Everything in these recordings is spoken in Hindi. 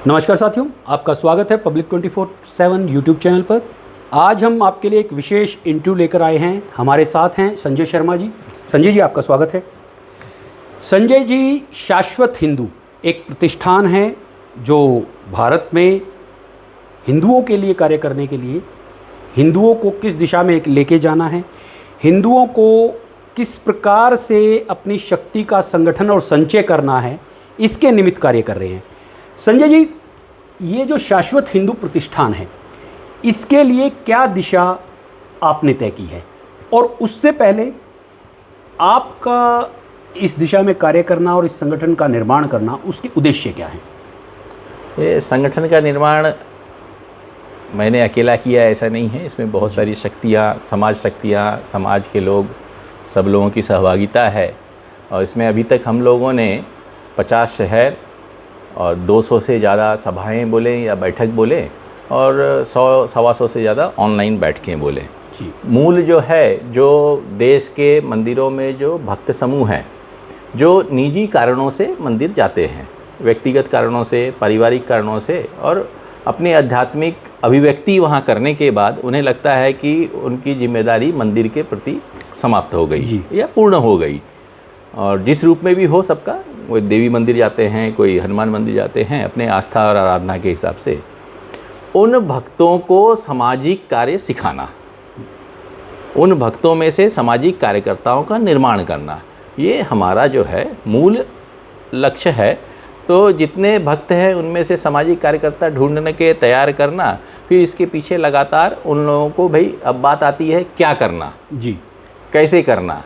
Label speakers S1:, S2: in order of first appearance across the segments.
S1: नमस्कार साथियों, आपका स्वागत है पब्लिक 24/7 यूट्यूब चैनल पर। आज हम आपके लिए एक विशेष इंटरव्यू लेकर आए हैं। हमारे साथ हैं संजय शर्मा जी। संजय जी, आपका स्वागत है। संजय जी शाश्वत हिंदू एक प्रतिष्ठान है जो भारत में हिंदुओं के लिए कार्य करने के लिए, हिंदुओं को किस दिशा में लेके जाना है, हिंदुओं को किस प्रकार से अपनी शक्ति का संगठन और संचय करना है, इसके निमित्त कार्य कर रहे हैं। संजय जी, ये जो शाश्वत हिंदू प्रतिष्ठान है, इसके लिए क्या दिशा आपने तय की है, और उससे पहले आपका इस दिशा में कार्य करना और इस संगठन का निर्माण करना, उसके उद्देश्य क्या हैं?
S2: ये संगठन का निर्माण मैंने अकेला किया ऐसा नहीं है। इसमें बहुत सारी शक्तियाँ, समाज के लोग, सब लोगों की सहभागिता है। और इसमें अभी तक हम लोगों ने 50 शहर और 200 से ज़्यादा सभाएं बोले या बैठक बोले, और 100-125 से ज़्यादा ऑनलाइन बैठकें बोले। मूल जो है, जो देश के मंदिरों में जो भक्त समूह हैं, जो निजी कारणों से मंदिर जाते हैं, व्यक्तिगत कारणों से, पारिवारिक कारणों से, और अपनी आध्यात्मिक अभिव्यक्ति वहाँ करने के बाद उन्हें लगता है कि उनकी जिम्मेदारी मंदिर के प्रति समाप्त हो गई या पूर्ण हो गई। और जिस रूप में भी हो सबका, कोई देवी मंदिर जाते हैं, कोई हनुमान मंदिर जाते हैं, अपने आस्था और आराधना के हिसाब से। उन भक्तों को सामाजिक कार्य सिखाना, उन भक्तों में से सामाजिक कार्यकर्ताओं का निर्माण करना, ये हमारा जो है मूल लक्ष्य है। तो जितने भक्त हैं उनमें से सामाजिक कार्यकर्ता ढूंढने के तैयार करना, फिर इसके पीछे लगातार उन लोगों को, भाई अब बात आती है क्या करना जी, कैसे करना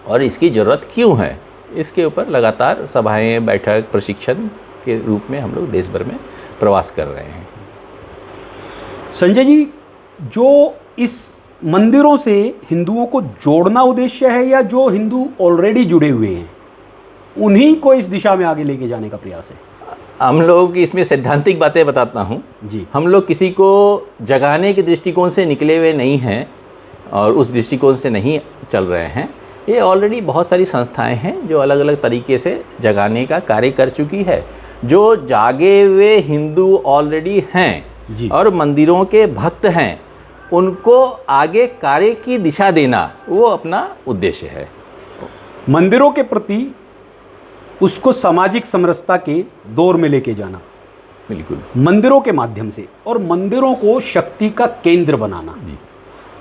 S2: और इसकी ज़रूरत क्यों है, इसके ऊपर लगातार सभाएं, बैठक, प्रशिक्षण के रूप में हम लोग देश भर में प्रवास कर रहे हैं।
S1: संजय जी, जो इस मंदिरों से हिंदुओं को जोड़ना उद्देश्य है, या जो हिंदू ऑलरेडी जुड़े हुए हैं उन्हीं को इस दिशा में आगे लेके जाने का प्रयास है?
S2: हम लोग इसमें सैद्धांतिक बातें बताता हूँ जी। हम लोग किसी को जगाने के दृष्टिकोण से निकले हुए नहीं हैं और उस दृष्टिकोण से नहीं चल रहे हैं। ये ऑलरेडी बहुत सारी संस्थाएं हैं जो अलग अलग तरीके से जगाने का कार्य कर चुकी है। जो जागे हुए हिंदू ऑलरेडी हैं और मंदिरों के भक्त हैं, उनको आगे कार्य की दिशा देना, वो अपना उद्देश्य है।
S1: मंदिरों के प्रति उसको सामाजिक समरसता के दौर में लेके जाना,
S2: बिल्कुल,
S1: मंदिरों के माध्यम से, और मंदिरों को शक्ति का केंद्र बनाना।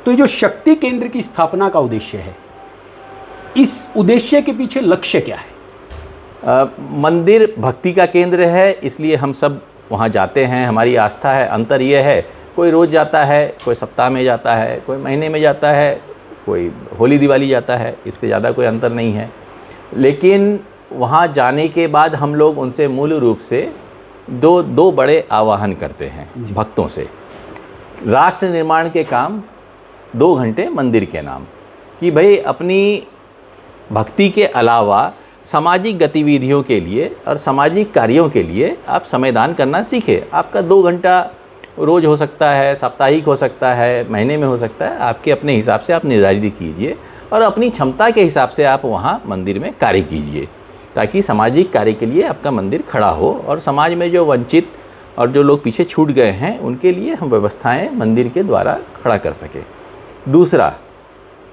S1: तो ये जो शक्ति केंद्र की स्थापना का उद्देश्य है, इस उद्देश्य के पीछे लक्ष्य क्या है?
S2: मंदिर भक्ति का केंद्र है, इसलिए हम सब वहाँ जाते हैं, हमारी आस्था है। अंतर ये है, कोई रोज़ जाता है, कोई सप्ताह में जाता है, कोई महीने में जाता है, कोई होली दिवाली जाता है, इससे ज़्यादा कोई अंतर नहीं है। लेकिन वहाँ जाने के बाद हम लोग उनसे मूल रूप से दो बड़े आवाहन करते हैं भक्तों से। राष्ट्र निर्माण के काम 2 घंटे मंदिर के नाम, कि भाई अपनी भक्ति के अलावा सामाजिक गतिविधियों के लिए और सामाजिक कार्यों के लिए आप समय दान करना सीखें। आपका 2 घंटा रोज़ हो सकता है, साप्ताहिक हो सकता है, महीने में हो सकता है, आपके अपने हिसाब से आप निर्धारित कीजिए और अपनी क्षमता के हिसाब से आप वहाँ मंदिर में कार्य कीजिए, ताकि सामाजिक कार्य के लिए आपका मंदिर खड़ा हो और समाज में जो वंचित और जो लोग पीछे छूट गए हैं उनके लिए हम व्यवस्थाएं मंदिर के द्वारा खड़ा कर सकें। दूसरा,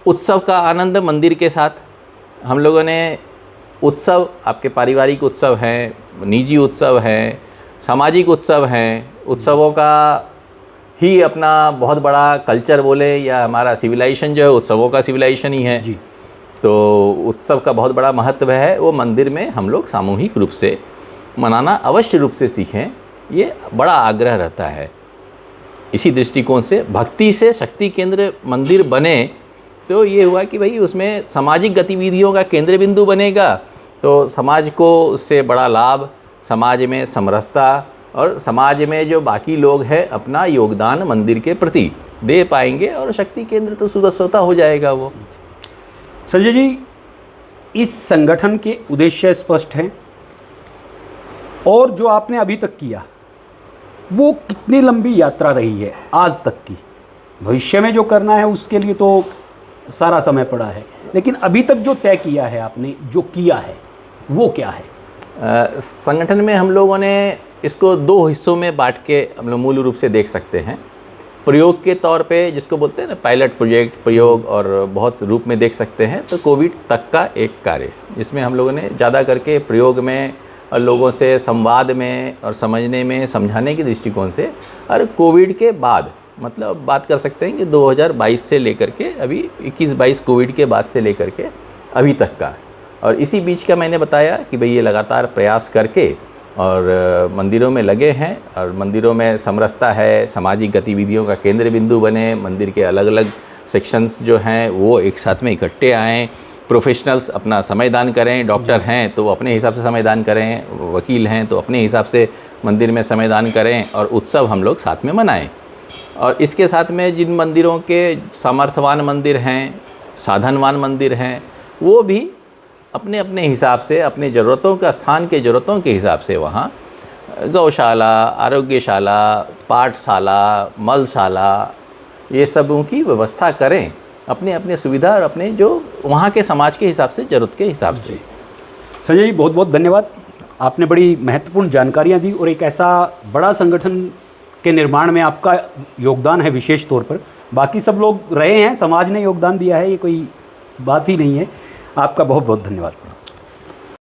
S2: उत्सव का आनंद मंदिर के साथ। हम लोगों ने उत्सव, आपके पारिवारिक उत्सव हैं, निजी उत्सव हैं, सामाजिक उत्सव हैं, उत्सवों का ही अपना बहुत बड़ा कल्चर बोले, या हमारा सिविलाइजेशन जो है उत्सवों का सिविलाइजेशन ही है जी। तो उत्सव का बहुत बड़ा महत्व है, वो मंदिर में हम लोग सामूहिक रूप से मनाना अवश्य रूप से सीखें, ये बड़ा आग्रह रहता है। इसी दृष्टिकोण से भक्ति से शक्ति केंद्र मंदिर बने, तो ये हुआ कि भाई उसमें सामाजिक गतिविधियों का केंद्र बिंदु बनेगा, तो समाज को उससे बड़ा लाभ, समाज में समरसता, और समाज में जो बाकी लोग हैं अपना योगदान मंदिर के प्रति दे पाएंगे, और शक्ति केंद्र तो सुदर्शनता हो जाएगा वो।
S1: संजय जी, इस संगठन के उद्देश्य स्पष्ट हैं, और जो आपने अभी तक किया वो कितनी लंबी यात्रा रही है आज तक की? भविष्य में जो करना है उसके लिए तो सारा समय पड़ा है, लेकिन अभी तक जो तय किया है आपने, जो किया है, वो क्या है?
S2: संगठन में हम लोगों ने इसको दो हिस्सों में बांट के हम लोग मूल रूप से देख सकते हैं। प्रयोग के तौर पे जिसको बोलते हैं ना पायलट प्रोजेक्ट, प्रयोग और बहुत रूप में देख सकते हैं, तो कोविड तक का एक कार्य जिसमें हम लोगों ने ज़्यादा करके प्रयोग में और लोगों से संवाद में और समझने में, समझाने के दृष्टिकोण से, और कोविड के बाद मतलब बात कर सकते हैं कि 2022 से लेकर के अभी 21-22 कोविड के बाद से लेकर के अभी तक का। और इसी बीच का मैंने बताया कि भाई ये लगातार प्रयास करके और मंदिरों में लगे हैं और मंदिरों में समरसता है, सामाजिक गतिविधियों का केंद्र बिंदु बने, मंदिर के अलग अलग सेक्शंस जो हैं वो एक साथ में इकट्ठे आएँ, प्रोफेशनल्स अपना समय दान करें, डॉक्टर हैं तो वो अपने हिसाब से समय दान करें, वकील हैं तो अपने हिसाब से मंदिर में समय दान करें और उत्सव हम लोग साथ में मनाएं। और इसके साथ में जिन मंदिरों के सामर्थ्यवान मंदिर हैं, साधनवान मंदिर हैं, वो भी अपने अपने हिसाब से अपने ज़रूरतों का, स्थान के ज़रूरतों के हिसाब से वहाँ गौशाला, आरोग्यशाला, पाठशाला, मलशाला, ये सबों की व्यवस्था करें अपने अपने सुविधा और अपने जो वहाँ के समाज के हिसाब से, ज़रूरत के हिसाब से।
S1: संजय जी बहुत बहुत धन्यवाद, आपने बड़ी महत्वपूर्ण जानकारियाँ दी और एक ऐसा बड़ा संगठन के निर्माण में आपका योगदान है विशेष तौर पर। बाकी सब लोग रहे हैं, समाज ने योगदान दिया है, ये कोई बात ही नहीं है। आपका बहुत बहुत धन्यवाद।